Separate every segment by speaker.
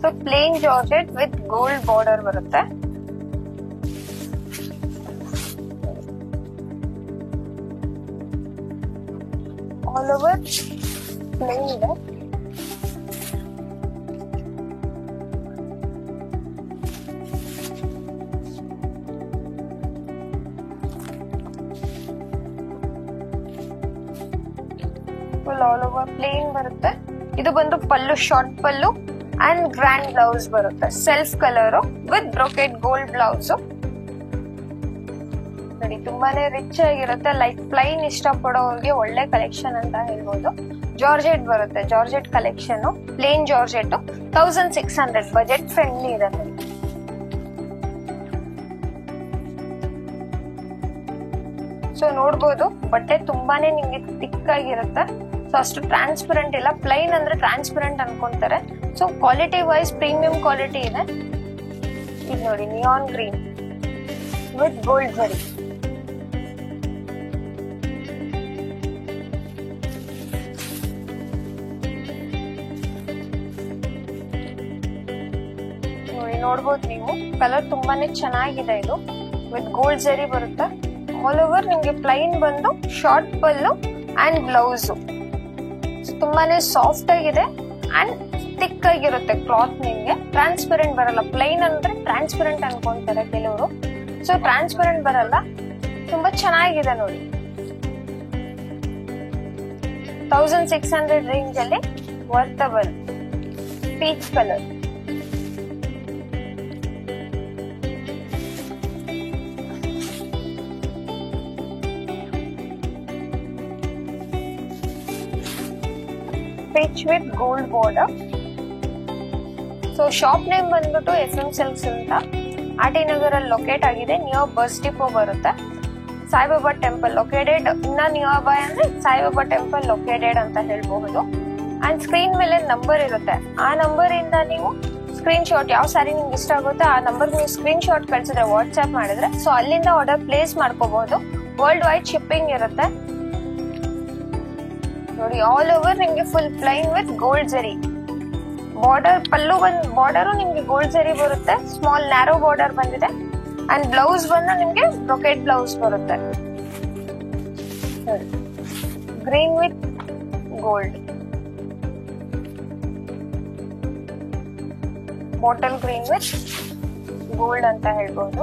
Speaker 1: So plain georgette with gold border ಬರುತ್ತೆ. All over plain ಇದೆ. Full all over plain ಬರುತ್ತೆ. ಇದು ಬಂದು pallu, short pallu and grand blouse ಬರುತ್ತೆ. Self colour with brocade gold blouse. ನೋಡಿ ತುಂಬಾನೇ ರಿಚ್ ಆಗಿರುತ್ತೆ. ಲೈಕ್ ಪ್ಲೈನ್ ಇಷ್ಟಪಡೋರಿಗೆ ಒಳ್ಳೆ ಕಲೆಕ್ಷನ್ ಅಂತ ಹೇಳ್ಬೋದು. ಜಾರ್ಜೆಟ್ ಬರುತ್ತೆ, georgette collection, plain georgette 1600 budget friendly ಇದೆ. ಸೊ ನೋಡ್ಬೋದು ಬಟ್ಟೆ ತುಂಬಾನೇ ನಿಮ್ಗೆ ಥಿಕ್ ಆಗಿರುತ್ತೆ. ಸೊ ಅಷ್ಟು ಟ್ರಾನ್ಸ್ಪರೆಂಟ್ ಇಲ್ಲ. ಪ್ಲೈನ್ ಅಂದ್ರೆ ಟ್ರಾನ್ಸ್ಪರೆಂಟ್ ಅನ್ಕೊಂತಾರೆ. So quality wise premium quality ಇದೆ. ಇದು ನೋಡಿ ನಿಯಾನ್ ಗ್ರೀನ್ ವಿತ್ ಗೋಲ್ಡ್ ಜರಿ. ನೋಡ್ಬೋದು ನೀವು, ಕಲರ್ ತುಂಬಾನೇ ಚೆನ್ನಾಗಿದೆ. ಇದು ವಿತ್ ಗೋಲ್ಡ್ ಜರಿ ಬರುತ್ತೆ. ಆಲ್ ಓವರ್ ನಿಮ್ಗೆ ಪ್ಲೈನ್ ಬಂದು ಶಾರ್ಟ್ ಪಲ್ಲು ಅಂಡ್ ಬ್ಲೌಸ್. ತುಂಬಾನೇ ಸಾಫ್ಟ್ ಆಗಿದೆ ಅಂಡ್ ಥಿಕ್ ಆಗಿರುತ್ತೆ ಕ್ಲಾತ್. ನಿಮ್ಗೆ ಟ್ರಾನ್ಸ್ಪರೆಂಟ್ ಬರಲ್ಲ. ಪ್ಲೈನ್ ಅಂದ್ರೆ ಟ್ರಾನ್ಸ್ಪರೆಂಟ್ ಅನ್ಕೊಂತಾರೆ ಕೆಲವರು. ಸೊ ಟ್ರಾನ್ಸ್ಪರೆಂಟ್ ಬರಲ್ಲ. ತುಂಬಾ ಚೆನ್ನಾಗಿದೆ ನೋಡಿ. 1600 ರೇಂಜ್ ಅಲ್ಲಿ worthable peach colour. Pich with gold border. So shop name ಬಂದ್ಬಿಟ್ಟು FM Silks ಅಂತ ಆರ್ ಟಿ ನಗರ್ ಅಲ್ಲಿ ಲೊಕೇಟ್ ಆಗಿದೆ. ನಿಯರ್ ಬಸ್ ಡಿಪೋ ಬರುತ್ತೆ. Saibaba temple located. ಇನ್ನ ನಿಯರ್ ಬೈ ಅಂದ್ರೆ ಸಾಯಿಬಾಬಾ ಟೆಂಪಲ್ ಲೊಕೇಟೆಡ್ ಅಂತ ಹೇಳ್ಬಹುದು. ಅಂಡ್ ಸ್ಕ್ರೀನ್ ಮೇಲೆ ನಂಬರ್ ಇರುತ್ತೆ. ಆ ನಂಬರ್ ಇಂದ ನೀವು ಸ್ಕ್ರೀನ್ ಶಾಟ್, ಯಾವ ಸ್ಯಾರಿ ನಿಮ್ಗೆ ಇಷ್ಟ ಆಗುತ್ತೆ ಆ ನಂಬರ್ ನೀವು ಸ್ಕ್ರೀನ್ ಶಾಟ್ ಕಳ್ಸಿದ್ರೆ, ವಾಟ್ಸ್ಆಪ್ ಮಾಡಿದ್ರೆ, ಸೊ ಅಲ್ಲಿಂದ ಆರ್ಡರ್ ಪ್ಲೇಸ್ ಮಾಡ್ಕೋಬಹುದು. ವರ್ಲ್ಡ್ ವೈಡ್ ಶಿಪ್ಪಿಂಗ್ ಇರುತ್ತೆ. ನೋಡಿ ಆಲ್ ಓವರ್ ನಿಮ್ಗೆ ಫುಲ್ ಪ್ಲೈನ್ ವಿತ್ ಗೋಲ್ಡ್ ಜರಿ ಬಾರ್ಡರ್. ಪಲ್ಲು ಬಾರ್ಡರ್ ನಿಮ್ಗೆ ಗೋಲ್ಡ್ ಜರಿ ಬರುತ್ತೆ. ಸ್ಮಾಲ್ ನ್ಯಾರೋ ಬಾರ್ಡರ್ ಬಂದಿದೆ. ಅಂಡ್ ಬ್ಲೌಸ್ ಬಂದು ನಿಮ್ಗೆ ಬ್ರೊಕೆಟ್ ಬ್ಲೌಸ್ ಬರುತ್ತೆ. Green with gold, bottle green with gold ಅಂತ ಹೇಳ್ಬೋದು.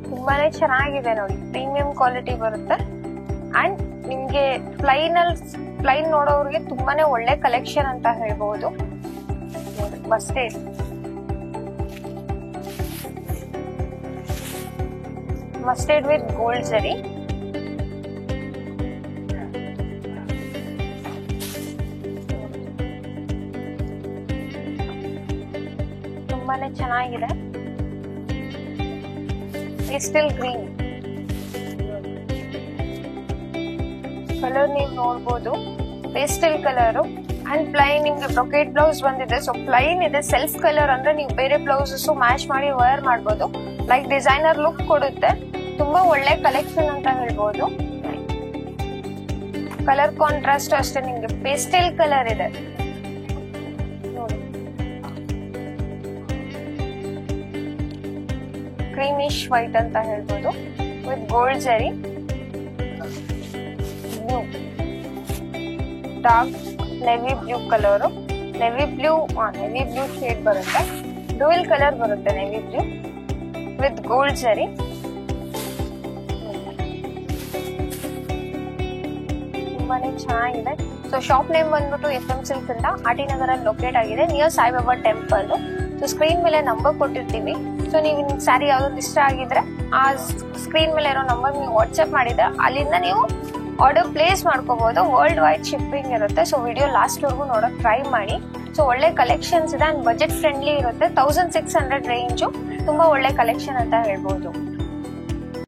Speaker 1: ತುಂಬಾನೇ ಚೆನ್ನಾಗಿದೆ ನೋಡಿ. ಪ್ರೀಮಿಯಂ ಕ್ವಾಲಿಟಿ ಬರುತ್ತೆ. ಅಂಡ್ ನಿಮ್ಗೆ ಪ್ಲೈನ್ ನೋಡೋರಿಗೆ ತುಂಬಾನೇ ಒಳ್ಳೆ ಕಲೆಕ್ಷನ್ ಅಂತ ಹೇಳ್ಬಹುದು. Mustard with gold zari. ತುಂಬಾನೇ ಚೆನ್ನಾಗಿದೆ. ಪೇಸ್ಟಲ್ ಗ್ರೀನ್ ಕಲರ್ ನೀವು ನೋಡ್ಬೋದು. ಪೇಸ್ಟಲ್ ಕಲರ್ ಅಂಡ್ ಪ್ಲೈನ್ ನಿಮ್ಗೆ ಬ್ರೊಕೆಟ್ ಬ್ಲೌಸ್ ಬಂದಿದೆ. ಸೊ ಪ್ಲೈನ್ ಇದೆ. ಸೆಲ್ಫ್ ಕಲರ್ ಅಂದ್ರೆ ನೀವು ಬೇರೆ ಬ್ಲೌಸಸ್ ಮ್ಯಾಚ್ ಮಾಡಿ ವೇರ್ ಮಾಡ್ಬೋದು. ಲೈಕ್ ಡಿಸೈನರ್ ಲುಕ್ ಕೊಡುತ್ತೆ. ತುಂಬಾ ಒಳ್ಳೆ ಕಲೆಕ್ಷನ್ ಅಂತ ಹೇಳ್ಬೋದು. ಕಲರ್ ಕಾಂಟ್ರಾಸ್ಟ್ ಅಷ್ಟೇ ನಿಮ್ಗೆ ಪೇಸ್ಟಲ್ ಕಲರ್ ಇದೆ ನೋಡಿ. ಕ್ರೀಮಿಶ್ ವೈಟ್ ಅಂತ ಹೇಳ್ಬೋದು with gold zari. Dark navy blue colour, navy blue shade ಬರುತ್ತೆ. ಡ್ಯೂಯಲ್ ಕಲರ್ ಬರುತ್ತೆ navy blue with gold zari. ತುಂಬಾನೇ ಚೆನ್ನಾಗಿದೆ. ಸೊ ಶಾಪ್ ನೇಮ್ ಬಂದ್ಬಿಟ್ಟು FM Silks ಅಂತ ಆರ್ ಟಿ ನಗರ್ ಅಲ್ಲಿ ಲೊಕೇಟ್ ಆಗಿದೆ. Near Saibaba temple. So screen ಮೇಲೆ ನಂಬರ್ ಕೊಟ್ಟಿರ್ತೀವಿ. ಸೊ ನೀವು ಸ್ಯಾರಿ ಯಾವ್ದೊಂದು ಇಷ್ಟ ಆಗಿದ್ರೆ ಆ ಸ್ಕ್ರೀನ್ ಮೇಲೆ ಇರೋ ನಂಬರ್ ನೀವು ವಾಟ್ಸ್ಆಪ್ ಮಾಡಿದ್ರೆ ಅಲ್ಲಿಂದ ನೀವು ಆರ್ಡರ್ ಪ್ಲೇಸ್ ಮಾಡ್ಕೋಬಹುದು. ವರ್ಲ್ಡ್ ವೈಡ್ ಶಿಪ್ಪಿಂಗ್ ಇರುತ್ತೆ. ಸೊ ವಿಡಿಯೋ ಲಾಸ್ಟ್ ವರ್ಗು ನೋಡಕ್ ಟ್ರೈ ಮಾಡಿ. ಸೊ ಒಳ್ಳೆ ಕಲೆಕ್ಷನ್ಸ್ ಇದೆ ಅಂಡ್ ಬಜೆಟ್ ಫ್ರೆಂಡ್ಲಿ ಇರುತ್ತೆ. 1600 ರೇಂಜು ತುಂಬಾ ಒಳ್ಳೆ ಕಲೆಕ್ಷನ್ ಅಂತ ಹೇಳ್ಬೋದು.